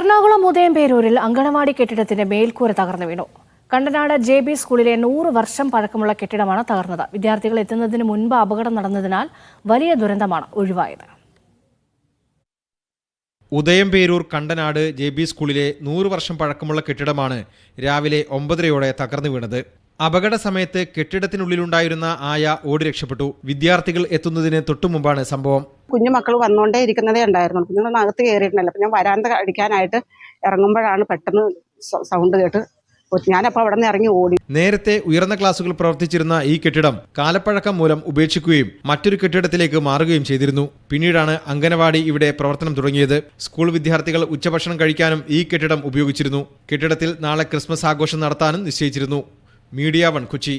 എറണാകുളം ഉദയംപേരൂരിൽ അങ്കണവാടി കെട്ടിടത്തിന്റെ മേൽക്കൂര തകർന്നു വീണു. കണ്ടനാട് JB സ്കൂളിലെ 100 വർഷം പഴക്കമുള്ള കെട്ടിടമാണ് തകർന്നത്. വിദ്യാർത്ഥികൾ എത്തുന്നതിന് മുൻപ് അപകടം നടന്നതിനാൽ വലിയ ദുരന്തമാണ് ഒഴിവായത്. ഉദയംപേരൂർ കണ്ടനാട് JB സ്കൂളിലെ 100 വർഷം പഴക്കമുള്ള കെട്ടിടമാണ് രാവിലെ 9:30 തകർന്നു വീണത്. അപകട സമയത്ത് കെട്ടിടത്തിനുള്ളിലുണ്ടായിരുന്ന ആയ ഓടി രക്ഷപ്പെട്ടു. വിദ്യാർത്ഥികൾ എത്തുന്നതിന് തൊട്ടുമുമ്പാണ് സംഭവം. കുഞ്ഞുമക്കൾ വന്നുകൊണ്ടേ ഇരിക്കുന്നതേ ഉണ്ടായിരുന്നു. കുഞ്ഞുങ്ങൾ അകത്ത് കയറിയിട്ടുണ്ടല്ലോ. അപ്പം ഞാൻ വരാന്ത അടിക്കാനായിട്ട് ഇറങ്ങുമ്പോഴാണ് പെട്ടെന്ന് സൗണ്ട് കേട്ട് ഞാനപ്പോൾ അവിടെ നിന്ന് ഇറങ്ങി ഓടി. നേരത്തെ ഉയർന്ന ക്ലാസുകൾ പ്രവർത്തിച്ചിരുന്ന ഈ കെട്ടിടം കാലപ്പഴക്കം മൂലം ഉപേക്ഷിക്കുകയും മറ്റൊരു കെട്ടിടത്തിലേക്ക് മാറുകയും ചെയ്തിരുന്നു. പിന്നീടാണ് അംഗനവാടി ഇവിടെ പ്രവർത്തനം തുടങ്ങിയത്. സ്കൂൾ വിദ്യാർത്ഥികൾ ഉച്ചഭക്ഷണം കഴിക്കാനും ഈ കെട്ടിടം ഉപയോഗിച്ചിരുന്നു. കെട്ടിടത്തിൽ നാളെ ക്രിസ്മസ് ആഘോഷം നടത്താനും നിശ്ചയിച്ചിരുന്നു. മീഡിയ 1 കൊച്ചി.